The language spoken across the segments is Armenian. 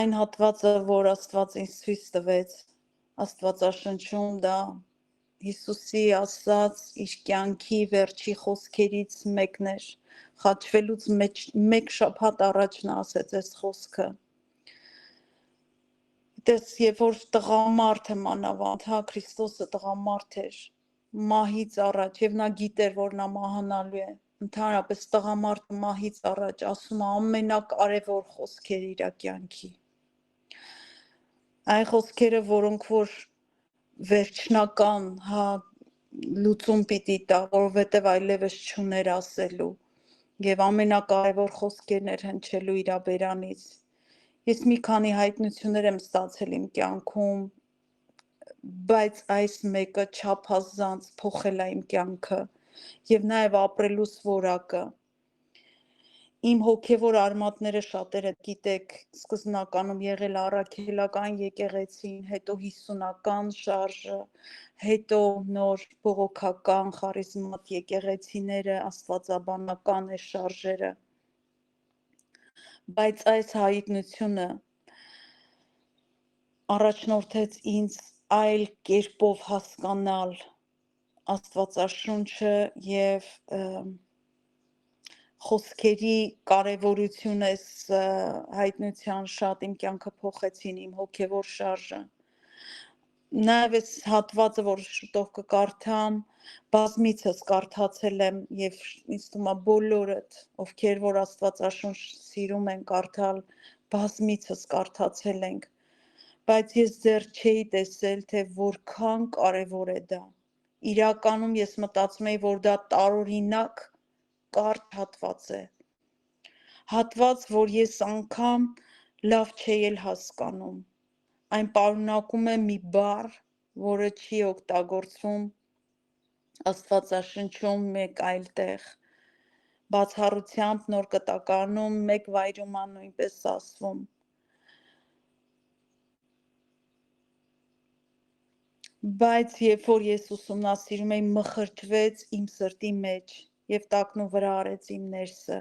Այն հատվածը, որ Աստված ինձ ցույց տվեց, Աստվածաշնչում դա Հիսուսի ասած իր կյանքի վերջի խոսքերից մեկն էր, խաչվելուց մեկ շաբաթ առաջ նա ասեց այս խոսքը։ Դες երբ որ տղամարդ է մանավանդ, հա, Քրիստոսը տղամարդ էր, մահից առաջ, եւ նա գիտեր, որ նա մահանալու է, ընդհանրապես տղամարդը մահից առաջ ասում է ամենակարևոր խոսքերը իր կյանքի։ Այն խոսքերը, որոնք որ վերջնական, հա, լուծում պիտի տա, որովհետև այլևս չուներ ասելու եւ ամենակարևոր խոսքերն էր հնչելու իր բերանից։ Ես մի քանի հայտնություններ եմ ստացել իմ կյանքում, բայց այս մեկը չափազանց փոխել է իմ կյանքը եւ նաեւ ապրելուս որակը։ Իմ հոգևոր արմատները շատերը գիտեք, սկզբնականում եղել առաքելական եկեղեցին, հետո 50-ական շարժը, հետո նոր բողոքական խարիզմատ եկեղեցիները, աստվածաբանական է շարժերը։ Բայց այս հայտնությունը առաջնորդեց ինձ այլ կերպով հասկանալ Աստվածաշունչը եւ խոսքերի կարևորություն այս հայտնության շատ իմ կյանքը փոխեցին իմ հոգևոր շարժը։ Նաև այս հատվածը, որ շուտով կկարդամ, բազմիցս կարդացել եմ եւ ինձ թվում է բոլորդ, ովքեր որ Աստվածաշունչ սիրում են կարդալ, բազմիցս կարդացել ենք, բայց ես դեռ չէի տեսել, թե որքան կարևոր է դա։ Իրականում ես մտածում էի, որ դա տարօրինակ կարճ հատված է, հատված, որ ես անգամ լավ չէի էլ հասկանում, այն պարունակում է մի բառ, որը չի օգտագործվում Աստվածաշնչում մեկ այլ տեղ, բացառությամբ Նոր Կտակարանում մեկ վայրում է նույնպես ասվում, բայց երբ որ ես ուսումնասիրում էի, մխրճվեց իմ սրտի մեջ եւ տակնու վրա արեց իմ ներսը։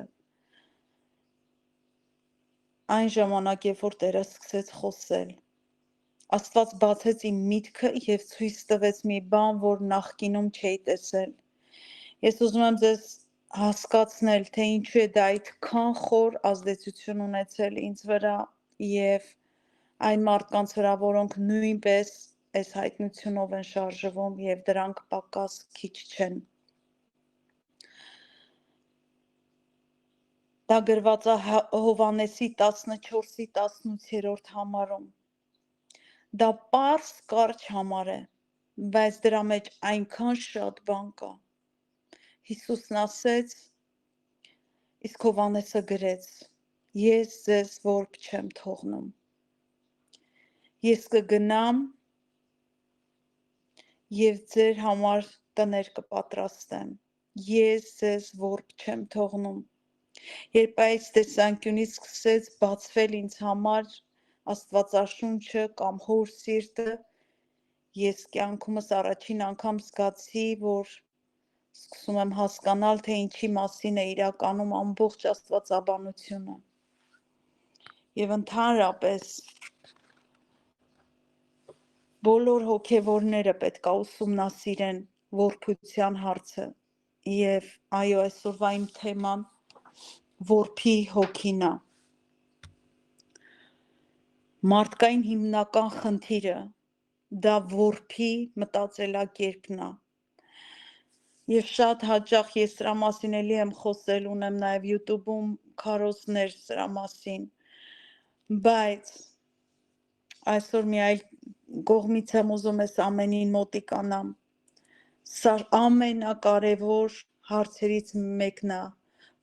Այն ժամանակ, երբ որ Տերը սկսեց խոսել, Աստված բացեց իմ միտքը եւ ցույց տվեց մի բան, որ նախկինում չէի տեսել։ Ես ուզում եմ ձեզ հասկացնել, թե ինչու է դա այդքան խոր ազդեցություն ունեցել ինձ վրա եւ այն մարդկանց վրա, որոնք նույնպես այս հայտնությունով են շարժվում եւ դրանք պակաս քիչ չեն։ Դա գրված է Հովհաննեսի 14:18 համարում։ Դա պարզ կարճ համար է, բայց դրա մեջ այնքան շատ բան կա։ Հիսուսն ասեց, իսկ Հովհաննեսը գրեց. Ես ձեզ որբ չեմ թողնում։ Ես կգնամ եւ ձեր համար տներ կպատրաստեմ։ Ես ձեզ որբ չեմ թողնում։ Երբ այս տեսանկյունից սկսեց բացվել ինձ համար Աստվածաշունչը կամ Հոր սիրտը, ես կյանքումս առաջին անգամ զգացի, որ սկսում եմ հասկանալ, թե ինչի մասին է իրականում ամբողջ աստվածաբանությունը։ Եվ ընդհանրապես բոլոր հոգևորները պետք է ուսումնասիրեն որբության հարցը։ Եվ այո, այսօրվա իմ թեման որբի հոգին է։ Մարդկային հիմնական խնդիրը դա որբի մտածելակերպն է։ Եվ շատ հաճախ ես սրա մասին էլի եմ խոսել, ունեմ նաև YouTube-ում քարոզներ սրա մասին, բայց այսօր մի այլ կողմից եմ ուզում ես ամենին մոտիկանամ։ Սա ամենակարևոր հարցերից մեկն է,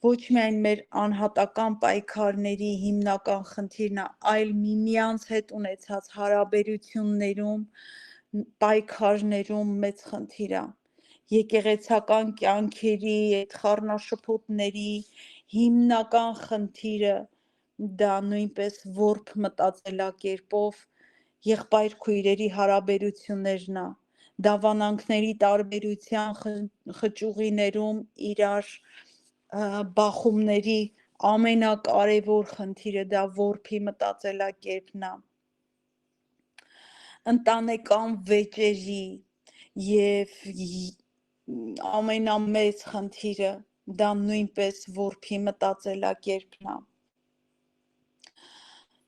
ոչ միայն մեր անհատական պայքարների հիմնական խնդիրն է, այլ միմյանց հետ ունեցած հարաբերություններում, պայքարներում մեծ խնդիր է։ Եկեղեցական կյանքերի, այդ խառնաշփոթների հիմնական խնդիրը դա նույնպես որբ մտածելակերպով եղբայր քույրերի հարաբերություններն է, դավանանքների տարբերության խճուղիներում իրար բախումների ամենակարևոր խնդիրը դա որբի մտածելակերպն է, ընտանեկան վեճերի եւ ամենամեծ խնդիրը դա նույնպես որբի մտածելակերպն է։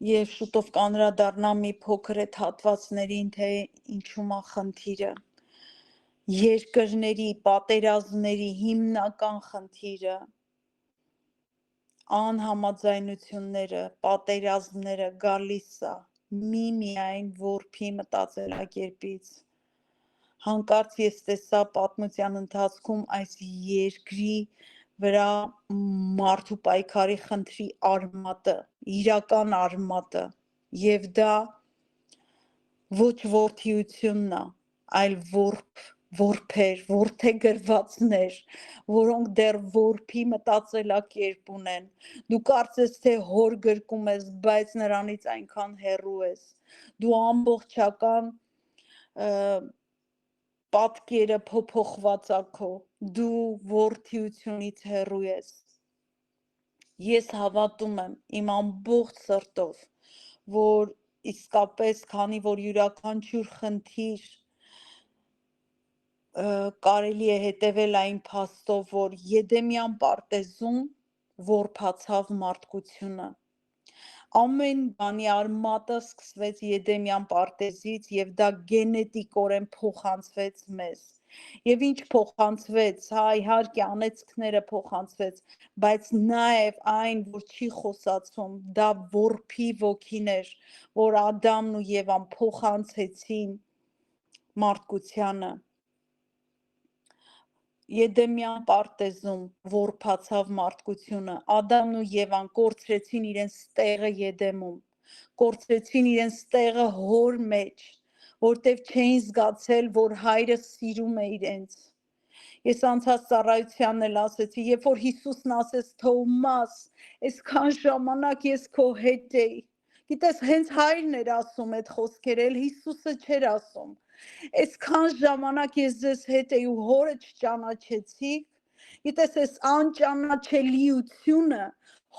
Եվ շուտով կանրադառնամ մի փոքր այդ հատվածներին, թե ինչու՞մ է խնդիրը։ Երկրների, պատերազմների հիմնական խնդիրը անհամաձայնությունները, պատերազմները գալիս է միայն որբի մտածելակերպից։ Հանկարծ ես տեսա պատմության ընթացքում այս երկրի վրա մարդու պայքարի խնդրի արմատը, իրական արմատը, եւ դա ոչ որդիությունն է, այլ որբեր, որդեգրվածներ, որոնք դեռ որբի մտածելակերպ ունեն։ Դու կարծես թե հոր գրկում ես, բայց նրանից այնքան հեռու ես։ Դու ամբողջական պատկերը փոփոխված է քո, դու որդիությունից հեռու ես։ Ես հավատում եմ իմ ամբողջ սրտով, որ իսկապես, քանի որ յուրաքանչյուր խնդիր կարելի է հետևել այն փաստով, որ Եդեմյան պարտեզում որբացավ մարդկությունը։ Ամեն բանի արմատը սկսվեց Եդեմյան պարտեզից եւ դա գենետիկորեն փոխանցվեց մեզ։ Եվ ինչ փոխանցվեց, հա, իհարկե անեծքները փոխանցվեց, բայց նաեւ այն, որ չի խոսացում, դա որբի ոգին էր, որ Ադամն ու Եվան փոխանցեցին մարդկությանը։ Եդեմյան պարտեզում որբացավ մարդկությունը, Ադամն ու Եվան կորցրեցին իրենց տեղը Եդեմում, կորցրեցին իրենց տեղը հոր մեջ, որտև չէին զգացել, որ հայրը սիրում է իրենց։ Ես անցած ծառայությանն էլ ասեցի, երբ որ Հիսուսն ասեց Թովմաս, այսքան ժամանակ ես քո հետ էի։ Գիտես, հենց հայրն էր ասում այդ խոսքերը, էլ Հիսուսը չէր ասում։ Այսքան ժամանակ ես ձեզ հետ էի ու հորը չճանաչեցիք։ Գիտես, այս անճանաչելիությունը,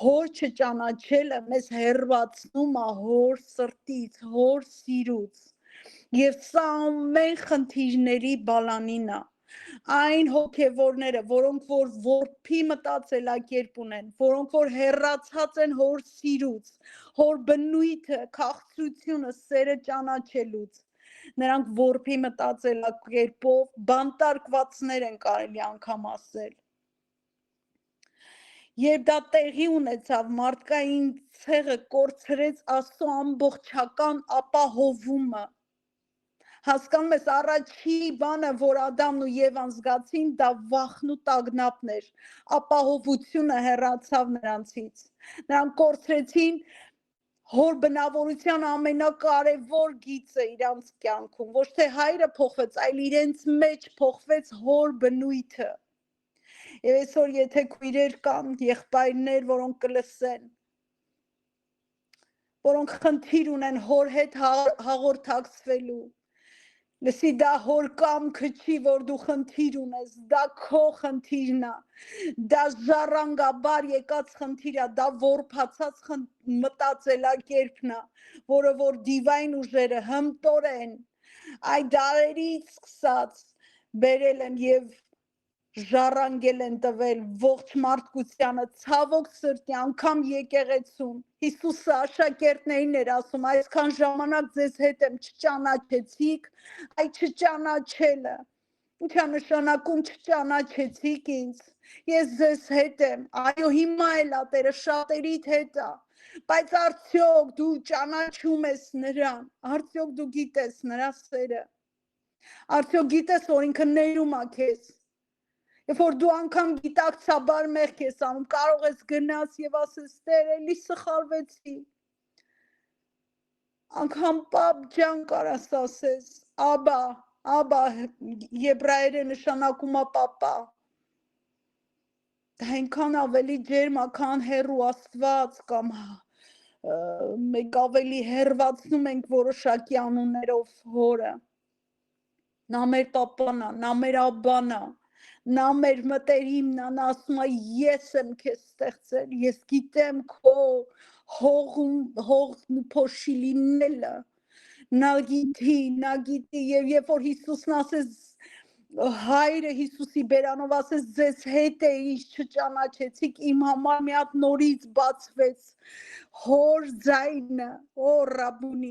հոր չճանաչելը մեզ հեռացնում է հոր սրտից, հոր սիրուց։ Եվ սա ամեն խնդիրների բալանին է։ Այն հոգևորները, որոնք որ որբի մտածելակերպ ունեն, որոնք որ հեռացած են հոր սիրուց, հոր բնույթը, քաղցրությունը, սերը ճանաչելուց, նրանք որբի մտածելակերպով բանտարկվածներ են, կարելի անգամ ասել։ Երբ դա տեղի ունեցավ, մարդկային ցեղը կորցրեց Աստծո ամբողջական ապահովումը։ Հասկանում ես, առաջի բանը, որ Ադամն ու Եվան զգացին, դա վախն ու տագնապն էր, ապահովությունը հեռացավ նրանցից։ Նրանք կորցրեցին հոր բնավորության ամենակարևոր գիծը իրանց կյանքում, ոչ թե հայրը փոխվեց, այլ իրենց մեջ փոխվեց հոր բնույթը։ Եվ այսօր եթե քույրեր կան, եղբայրներ, որոնք կլսեն, որոնք խնդիր ունեն հոր հետ հաղորդակցվելու, լսի, դա հոր կամքը չի, որ դու խնդիր ունես, դա քո խնդիրն է, դա ժառանգաբար եկած խնդիր է, դա որբացած մտածելակերպն է, որը որ դիվային ուժերը հմտորեն այդ դարերից սկսած բերել են եւ ժառանգել են տվել ողջ մարդկությանը, ցավոք սրտի, անգամ եկեղեցուն։ Հիսուսը աշակերտներին էր ասում, այսքան ժամանակ ձեզ հետ եմ, չճանաչեցիք, այդ չճանաչելը, ինչա նշանակում չճանաչեցիք ինձ, ես ձեզ հետ եմ, այո, հիմա էլ է Տերը շատերիդ հետ է, բայց արդյոք դու ճանաչում ես նրան, արդյոք դու գիտես նրա սերը, արդյոք գիտես, որ ինքը ներում է քեզ։ Երբ որ դու անգամ գիտակցաբար մեղք ես անում, կարող ես գնաս եւ ասես Տեր, էլի սխալվեցի։ Անգամ պապ ջան կարաս ասես, աբա, եբրայերեն նշանակում է պապա։ Դա այնքան ավելի ջերմ է, քան հեռու Աստված կամ մեկ ավելի հեռացնում ենք որոշակի անուններով հորը։ Նա մեր պապան է, նա մեր աբան է, Նա մեր մտերիմն ասում է ես եմ քեզ ստեղծել, ես գիտեմ քո հողն ու փոշի լինելը, նա գիտի եւ երբ որ Հիսուսն ասեց հայրը Հիսուսի բերանով ասեց ձեզ հետ է ինչ չճանաչեցիք իմ համար մի հատ նորից բացվեց հոր ձայնը օ ռաբունի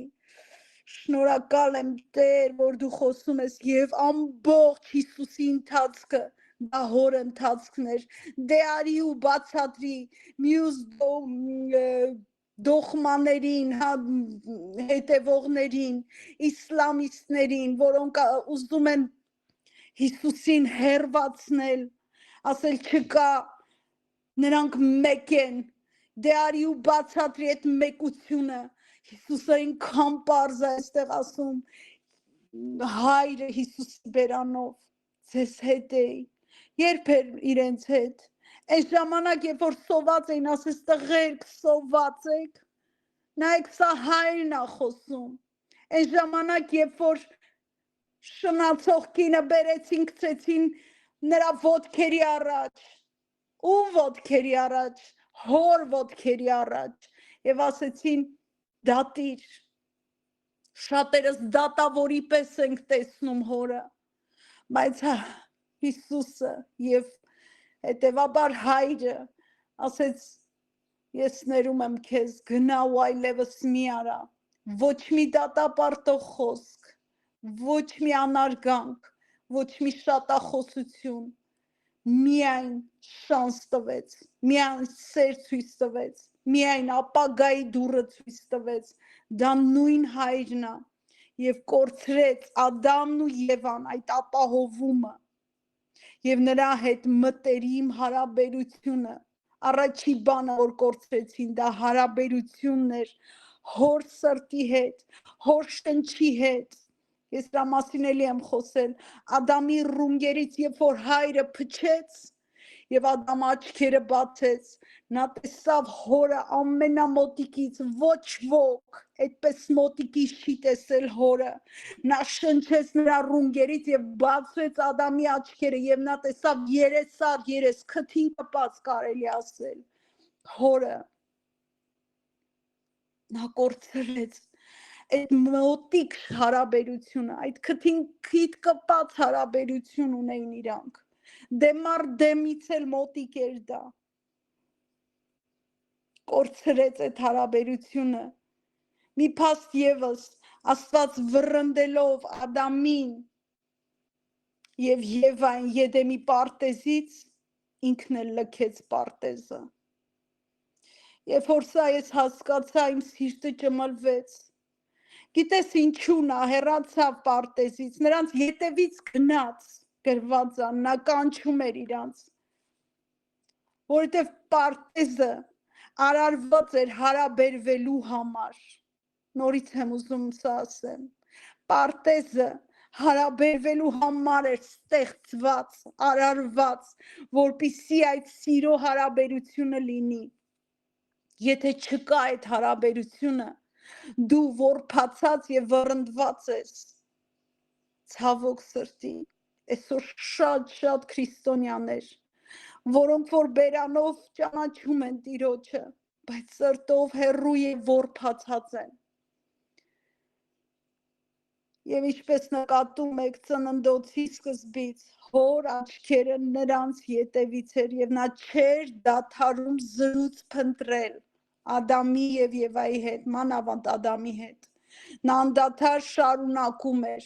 շնորհակալ եմ Տեր որ դու խոսում ես եւ ամբողջ Հիսուսի ընթացքը դա հոր ընթացքն էր դե արի ու բացատրի մյուս դողմաներին հետևողներին իսլամիստներին որոնք ուզում են Հիսուսին հերվածնել, ասել չկա, նրանք մեկ են, դե արի ու բացատրի այդ մեկությունը, Հիսուսը այնքան պարզ է այստեղ ասում, հայրը Հիսուսի բերանով, ձեզ հետ էի, երբ էր իրենց հետ, այս ժամանակ երբ որ սոված էին, ասես տղերք սոված եք, նայեք սա հայրն է խոսում, այս ժամանակ երբ որ շնացող կինը բերեցին գցեցին նրա ոտքերի առաջ ու ոտքերի առաջ հոր ոտքերի առաջ եւ ասեցին դատիր շատերս դատավորի պես ենք տեսնում հորը բայց Հիսուսը եւ հետեւաբար հայրը ասեց ես ներում եմ քեզ գնա ու այլևս մի արա ոչ մի դատապարտող խոսք ոչ մի անարգանք, ոչ մի շատախոսություն, միայն շանս տվեց, միայն սեր ցույց տվեց, միայն ապագայի դուռը ցույց տվեց, դա նույն հայրն է եւ կորցրեց Ադամն ու Եվան այդ ապահովումը եւ նրա հետ մտերիմ հարաբերությունը, առաջի բանը որ կորցրեցին, դա հարաբերությունն էր հոր սրտի հետ, հոր շնչի հետ Ես դրա մասին էլի եմ խոսել, Ադամի ռունգերից, երբ որ հայրը փչեց եւ Ադամը աչքերը բացեց, նա տեսավ հորը ամենամոտիկից, ոչ ոք այդպես մոտիկից չի տեսել հորը, նա շնչեց նրա ռունգերից եւ բացեց Ադամի աչքերը եւ նա տեսավ երես քթին կպած կարելի ասել, հորը, նա կորցրեց այդ մոտիկ հարաբերությունը, այդ քթին կպած հարաբերություն ունեին իրանք, դեմար դեմից էլ մոտիկ էր դա, կորցրեց այդ հարաբերությունը, մի փաստ ևս, Աստված վռնդելով Ադամին եւ Եվային Եդեմի պարտեզից, ինքն էլ լքեց պարտեզը, երբ որ սա ես հասկացա, իմ սիրտը ճմլվեց, Գիտես ինչու նա հեռացավ պարտեզից, նրանց ետևից գնաց, գրված է, նա կանչում էր իրանց, որովհետև պարտեզը արարված էր հարաբերվելու համար, նորից եմ ուզում սա ասեմ, պարտեզը հարաբերվելու համար էր ստեղծված, արարված, որպեսզի այդ սիրո հարաբերությունը լինի, եթե չկա այդ հարաբերությունը, դու որփացած եւ վռնդված ես ցավոք սրտի այսօր շատ քրիստոնյաներ որոնք որ բերանով ճանաչում են Տիրոջը բայց սրտով հեռու եւ որփացած են եւ ինչպես նկատում եք ծննդոցի սկզբից հոր աչքերը նրանց ետևից էր եւ նա չէր դադարում զրույց փնտրել Ադամի եւ Եվայի հետ, մանավանդ Ադամի հետ, նա անդադար շարունակում էր,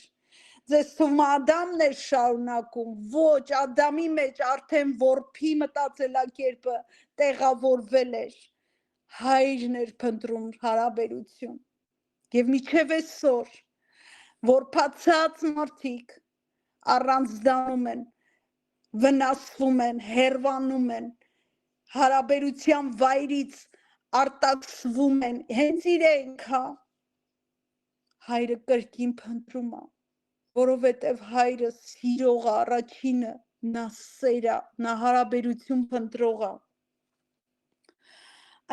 ձեզ թվում Ադամն էր շարունակում, ոչ, Ադամի մեջ արդեն որփի մտածելակերպը տեղավորվել էր, հայրն էր փնտրում հարաբերություն, եւ մինչեւ այսօր, որփացած մարդիկ առանձնանում են, վնասվում են, հերվանում են, հարաբերության վայրից արտաքսվում են, հենց իրենք, հայրը կրկին փնտրում է, որովհետև հայրը սիրող առաջինը, նա սերա, նա հարաբերություն փնտրող է։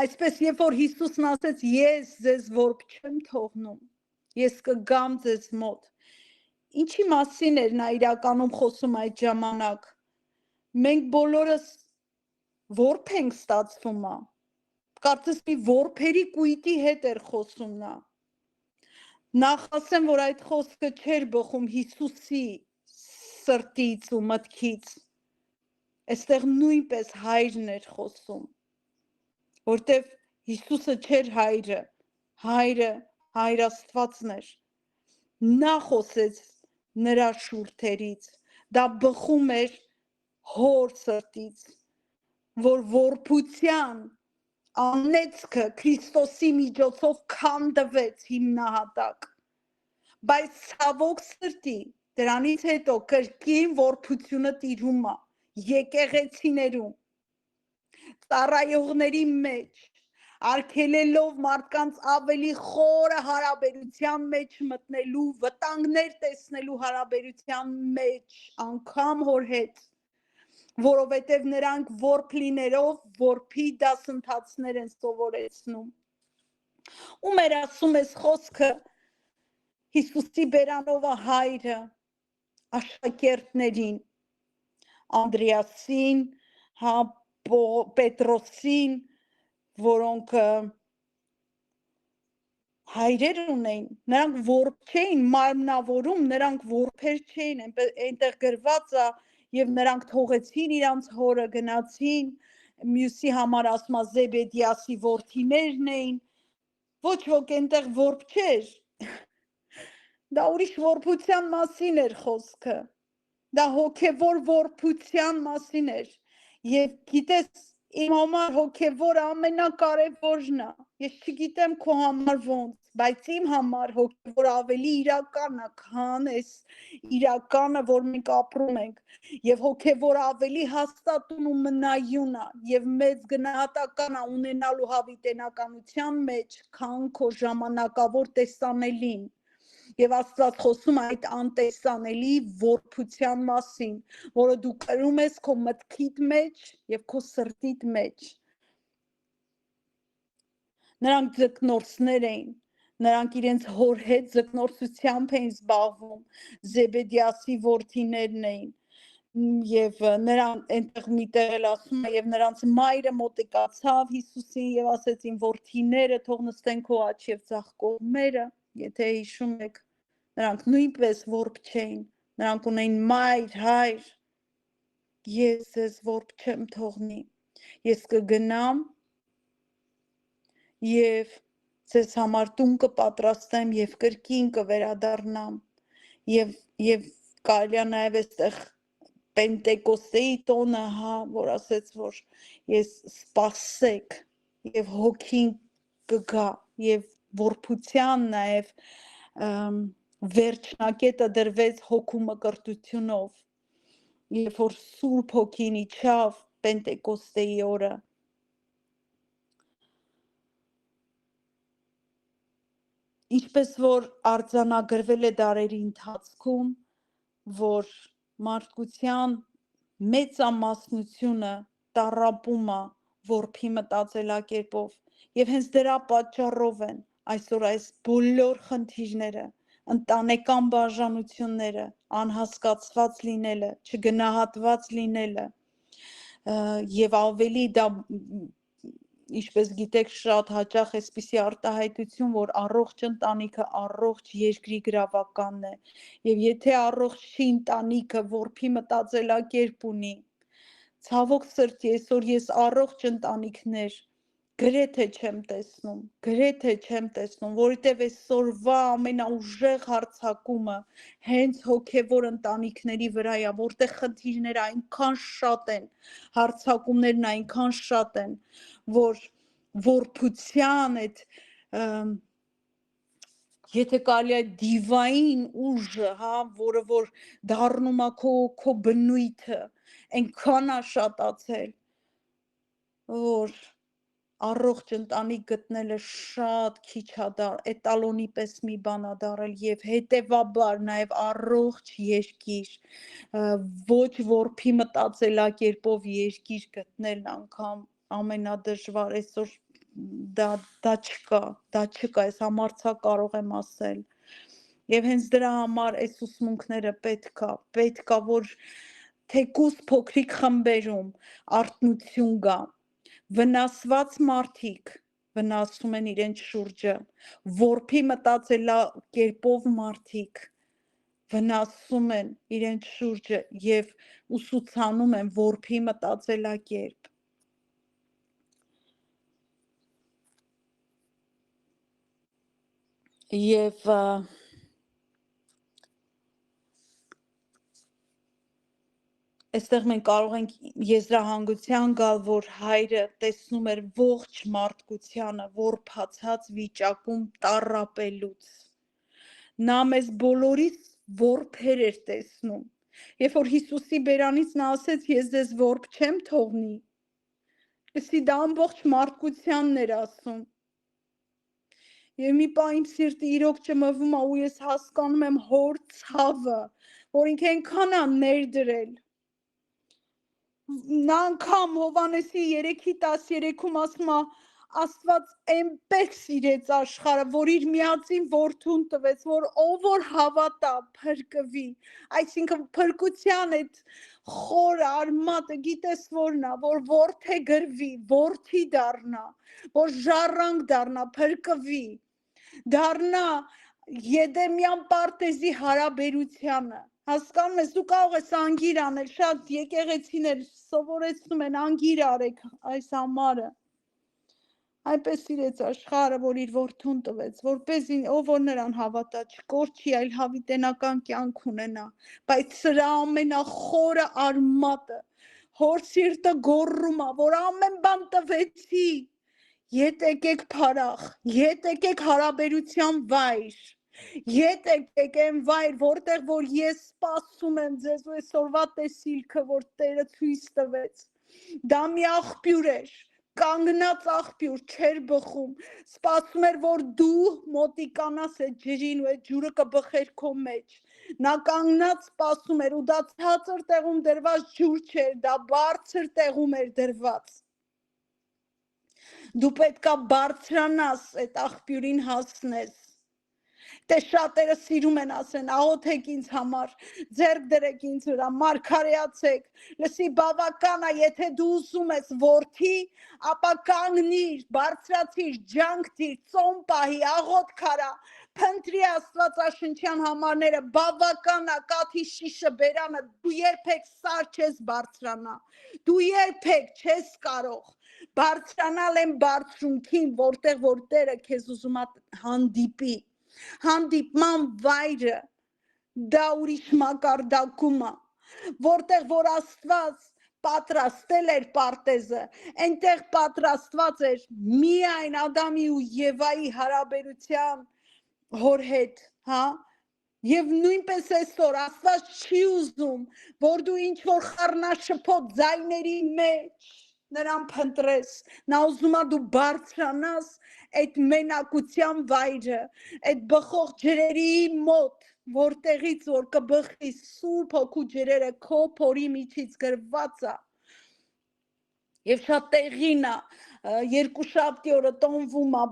Այսպես, երբ որ Հիսուսն ասեց, ես ձեզ որբ չեմ թողնում, ես կգամ ձեզ մոտ, ինչի մասին էր նա իրականում խոսում այդ ժամանակ, Մենք բոլորս որբ ենք ստացվում է, կարծես մի որբերի կույտի հետ էր խոսում նա, նախ ասեմ, որ այդ խոսքը չէր բխում Հիսուսի սրտից ու մտքից, այստեղ նույնպես հայրն էր խոսում, որտև Հիսուսը չէր հայրը, հայր Աստվածն էր, նա խոսեց նրա շուրթերից, դա բխում էր հոր սրտից, որ որբության անեծքը Քրիստոսի միջոցով քանդվեց հիմնահատակ, բայց ցավոք սրտի դրանից հետո կրկին որբությունը տիրում է եկեղեցիներում, ծառայողների մեջ, արգելելով մարդկանց ավելի խորը հարաբերության մեջ մտնելու, վտանգներ տեսնելու հարաբերության մեջ, անգամ հոր հետ, որովհետև նրանք որբ լինելով, որբի դասընթացներ են սովորեցնում։ Ու մեր ասում ես խոսքը Հիսուսի բերանովը հայրը աշակերտներին, Անդրեասին, Պետրոսին, որոնք հայրեր ունեին, նրանք որբ չէին մարմնավորում, նրանք որբեր չէին, այնտեղ գրված է, եւ նրանք թողեցին իրանց հորը, գնացին, մյուսի համար ասում է Զեբեդիասի որդիներն էին, ոչ ոք այնտեղ որբ չէր, դա ուրիշ որբության մասին էր խոսքը, դա հոգևոր որբության մասին էր, եւ գիտես, իմ համար հոգևորը ամենակարևորն է, ես չգիտեմ քո համար ոնց, բայց իմ համար հոգևոր ավելի իրական է, քան այս իրականը, որ մենք ապրում ենք, եւ հոգևորը ավելի հաստատուն ու մնայուն է, եւ մեծ գնահատական է ունենալու հավիտենականության մեջ, քան քո ժամանակավոր տեսանելին, եւ Աստված խոսում է այդ անտեսանելի որբության մասին, որը դու կրում ես քո մտքիդ մեջ եւ քո սրտիդ մեջ։ Նրանք ձկնորսներ էին, նրանք իրենց հոր հետ ձկնորսությամբ էին զբաղվում, Զեբեդիասի որդիներն էին, եւ նրան այնտեղ միտեղ էլ ասում է, եւ նրանց մայրը մոտիկացավ Հիսուսին եւ ասեց իմ որդիները թող նստեն քո աջ եւ ձախ կողմերը, եթե հիշում եք, նրանք նույնպես որբ չէին, նրանք ունեին մայր, հայր, ես ձեզ որբ չեմ թողնի, ես կգնամ եւ ձեզ համար տուն կպատրաստեմ եւ կրկին կվերադառնամ եւ կարելի է նաեւ այստեղ Պենտեկոստեի տոնը, որ ասեց, որ ես սպասեք եւ հոգին կգա եւ որբության նաեւ վերջնակետը դրվեց հոգու մկրտությունով, երբ որ Սուրբ Հոգին իջավ Պենտեկոստեի օրը, ինչպես որ արձանագրվել է դարերի ընթացքում, որ մարդկության մեծամասնությունը տառապում է որբի մտածելակերպով եւ հենց դրա պատճառով են այսօր այս բոլոր խնդիրները, ընտանեկան բաժանությունները, անհասկացված լինելը, չգնահատված լինելը եւ ավելի դա ինչպես գիտեք շատ հաճախ այսպիսի արտահայտություն, որ առողջ ընտանիքը առողջ երկրի գրավականն է եւ եթե առողջ չի ընտանիքը, որբի մտածելակերպ ունի, ցավոք սրտի այսօր ես առողջ ընտանիքներ գրեթե չեմ տեսնում, որովհետև այսօրվա ամենաուժեղ հարձակումը հենց հոգևոր ընտանիքների վրա է, որտեղ խնդիրները այնքան շատ են, հարձակումներն այնքան շատ են, որ որբության այդ եթե կարելի է դիվային ուժը, որը որ դառնում է քո բնույթը, այնքան է շատացել, որ առողջ ընտանիք գտնելը շատ քիչ է էտալոնի պես մի բան է դարել եւ հետեւաբար նաեւ առողջ երկիր ոչ որբի մտածելակերպով երկիր գտնելն անգամ ամենադժվար այսօր դա չկա, այս համարձակ կարող եմ ասել եւ հենց դրա համար այս ուսմունքները պետք է որ թեկուզ փոքրիկ խմբերում արթնություն գա, վնասված մարդիկ վնասում են իրենց շուրջը, որփի մտածելակերպով մարդիկ վնասում են իրենց շուրջը և ուսուցանում են որփի մտածելակերպ։ Եվ այստեղ մենք կարող ենք եզրահանգության գալ, որ հայրը տեսնում էր ողջ մարդկությանը որփացած վիճակում տառապելուց։ Նա մեզ բոլորից որփեր էր տեսնում։ Երբ որ Հիսուսի բերանից նա ասեց, ես ձեզ որբ չեմ թողնի, լսի դա ամբողջ մարդկությանն էր ասում։ Եվ մի պահ իմ սիրտը իրոք ճմվում է ու ես հասկանում եմ հոր ցավը, որ ինքը այնքան է ներդրել։ Նա անգամ Հովհաննեսի 3:13-ում ասում է, Աստված այնպես սիրեց աշխարհը, որ իր միածին որդուն տվեց, որ ով որ հավատա, փրկվի։ Այսինքն փրկության այդ խոր արմատը գիտես որն է, որ որդե գրվի, որդի դառնա, որ ժառանգ դառնա, փրկվի, դառնա Եդեմյան պարտեզի հարաբերությանը։ Հասկանում ես, դու կարող ես անգիր անել, շատ եկեղեցիներ սովորեցնում են անգիր արեք այս համարը։ Այնպես իրեց աշխարհը, որ իր որդուն տվեց, որպեսզի ով որ նրան հավատա չկորչի, այլ հավիտենական կյանք ունենա։ Բայց սրա ամենախորը արմատը, հոր սիրտը գոռում է, որ ամեն բան տվեցի, ետ եկեք փարախ, ետ եկեք հարաբերության վայր, ետ եկեք այն վայր, որտեղ որ ես սպասում եմ ձեզ ու այսօրվա տեսիլքը, որ Տերը ցույց տվեց, դա մի աղբյուր էր, կանգնած աղբյուր, չէր բխում, սպասում էր, որ դու մոտիկանաս այդ ջրին ու այդ ջուրը կբխեր քո մեջ, նա կանգնած սպասում էր ու դա ցածր տեղում դրված ջուր չէր, դա բարձր տեղում էր դրված։ Դու պետքա բարձրանաս այդ աղբյուրին հասնես։ Դե շատերը սիրում են ասեն, աղոթեք ինձ համար, ձեռք դրեք ինձ վրա, մարգարեացեք, լսի բավական է, եթե դու ուզում ես որդի, ապա կանգնիր, բարձրացիր, ջանք դիր, ծոմ պահի, աղոթք արա, փնտրի Աստվածաշնչյան համարները, բավական է, կաթի շիշը բերանը, դու երբեք սար չես բարձրանա, դու երբեք չես կարող բարձրանալ են բարձրունքին, որտեղ որ Տերը քեզ ուզում է հանդիպի, հանդիպման վայրը դա ուրիշ մակարդակում է, որտեղ որ Աստված պատրաստել էր պարտեզը, այնտեղ պատրաստված էր միայն Ադամի ու Եվայի հարաբերության հոր հետ, հա, եւ նույնպես այսօր Աստված չի ուզում, որ դու ինչ որ խառնաշփոթ ձայների մեջ նրան փնտրես, նա ուզում է դու բարձրանաս այդ մենակության վայրը, այդ բխող ջրերի մոտ, որտեղից որ կբխի Սուրբ Հոգու ջրերը քո փորի միջից գրված է։ Եվ շատ տեղին է, երկուշաբթի օրը տոնվում է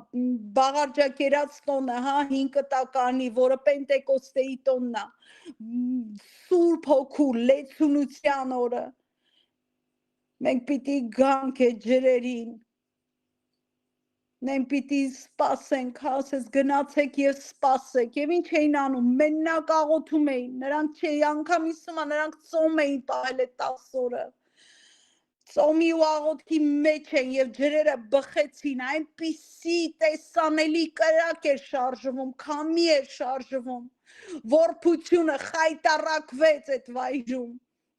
բաղարջակերած տոնը, հա, 5 տականի, որը Պենտեկոստեի տոնն է, Սուրբ Հոգու լեցունության օրը։ Մենք պիտի գանք այդ ջրերին, մենք պիտի սպասենք, ասես գնացեք և սպասեք, և ինչ էին անում, մենակ աղոթում էին, նրանք չէի անգամ իսում, նրանք ծոմ էին պահել այդ 10 օրը, ծոմի ու աղոթքի մեջ են և ջրերը բխեցին, այնպիսի տեսանելի կրակ էր շարժվում, քամի էր շարժվում, որփությունը խայտառակվեց այդ վայրում,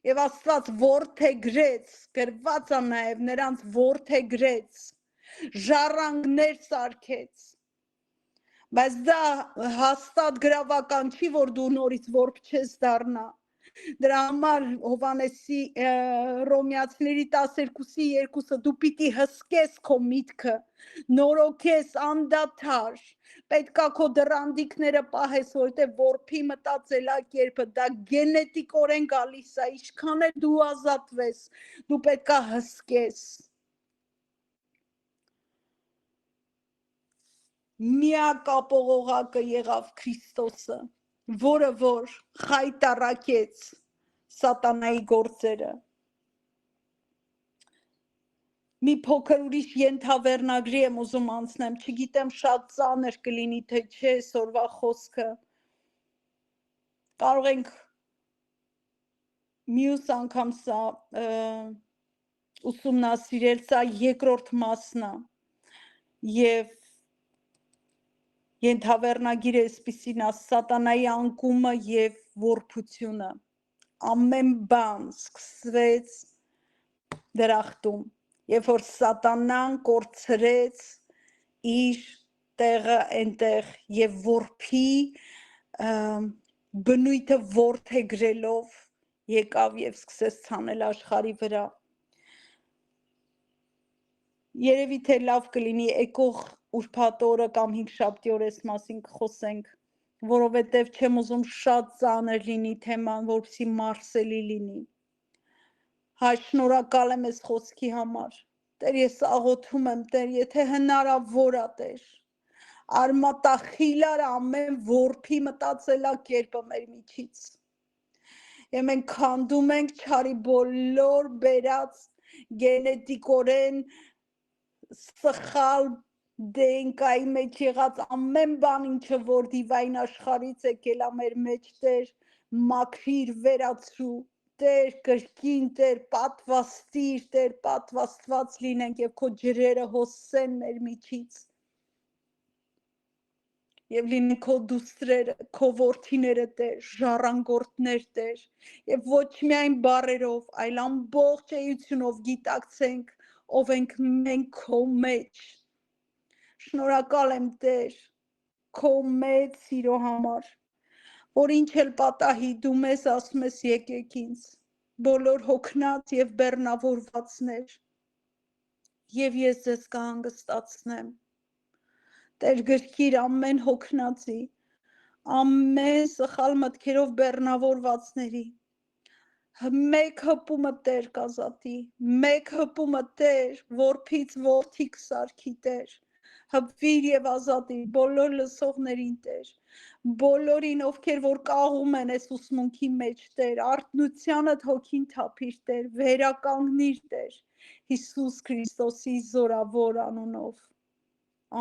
և Աստված որդեգրեց, գրված է նաև նրանց որդեգրեց, ժառանգներ սարքեց, բայց դա հաստատ գրավական չի, որ դու նորից որբ չես դառնա, դրա համար Հովհաննեսի Հռոմեացիների 12:2 դու պիտի հսկես քո միտքը, նորոգես անդադար, պետքա քո դռանդիկները պահես, որտեղ որփի մտածելակերպը դա գենետիկորեն գալիս է, ինչքան էլ դու ազատվես, դու պետքա հսկես։ Միակ ապողողակը եղավ Քրիստոսը, որը որ խայտառակեց սատանայի գործերը։ Մի փոքր ուրիշ ենթավերնագրի եմ ուզում անցնեմ, չգիտեմ շատ ծանր կլինի թե չէ այսօրվա խոսքը։ Կարող ենք մյուս անգամ սա ուսումնասիրել, սա երկրորդ մասն է եւ ենթավերնագիրը այսպիսին է սատանայի անկումը եւ որբությունը։ Ամեն բան սկսվեց դրախտում, երբ որ սատանան կորցրեց իր տեղը այնտեղ եւ որբի բնույթը որդեգրելով եկավ եւ սկսեց ցանել աշխարհի վրա։ Երևի թե լավ կլինի եկող ուրբաթ օրը կամ հինգշաբթի օրը այս մասին կխոսենք, որովհետև չեմ ուզում շատ ծանր լինի թեման, որպեսզի մարսելի լինի։ Հայ, շնորհակալ եմ այս խոսքի համար։ Տեր, ես աղոթում եմ, Տեր, եթե հնարավոր է, Տեր, արմատախիլ արա ամեն որբի մտածելակերպը մեր միջից։ Եվ մենք քանդում ենք չարի բոլոր բերած գենետիկորեն սխալ դենկայի մեջ եղած ամեն բան, ինչը որ դիվային աշխարհից եկել է մեր մեջ, Տեր, մաքրիր, վերացրու, Տեր, կրկին, Տեր, պատվաստիր, Տեր, պատվաստված լինենք եւ քո ջրերը հոսեն մեր միջից։ Եվ լինի քո դուստրերը, քո որդիները, Տեր, ժառանգորդներ, Տեր, եւ ոչ միայն բառերով, այլ ամբողջ էությունով գիտակցենք, ով ենք մենք քո մեջ։ Շնորհակալ եմ, Տեր, քո մեծ սիրո համար, որ ինչ էլ պատահի դու մեզ ասում ես եկեք ինձ, բոլոր հոգնած եւ բեռնավորվածներ, եւ ես ձեզ կհանգստացնեմ։ Տեր, գրկիր ամեն հոգնածի, ամեն սխալ մտքերով բեռնավորվածների, մեկ հպումը Տեր կազատի, մեկ հպումը Տեր, որփից որդի կսարքի Տեր, հպվիր եւ ազատիր բոլոր լսողներին Տեր, բոլորին ովքեր որ կաղում են այս ուսմունքի մեջ Տեր, արթնությանդ հոգին թափիր Տեր, վերականգնիր Տեր, Հիսուս Քրիստոսի զորավոր անունով,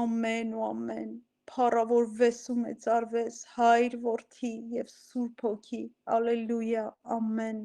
ամեն ու ամեն, փառավորվես ու մեծարվես, Հայր, Որդի եւ Սուրբ Հոգի, ալելույա, ամեն։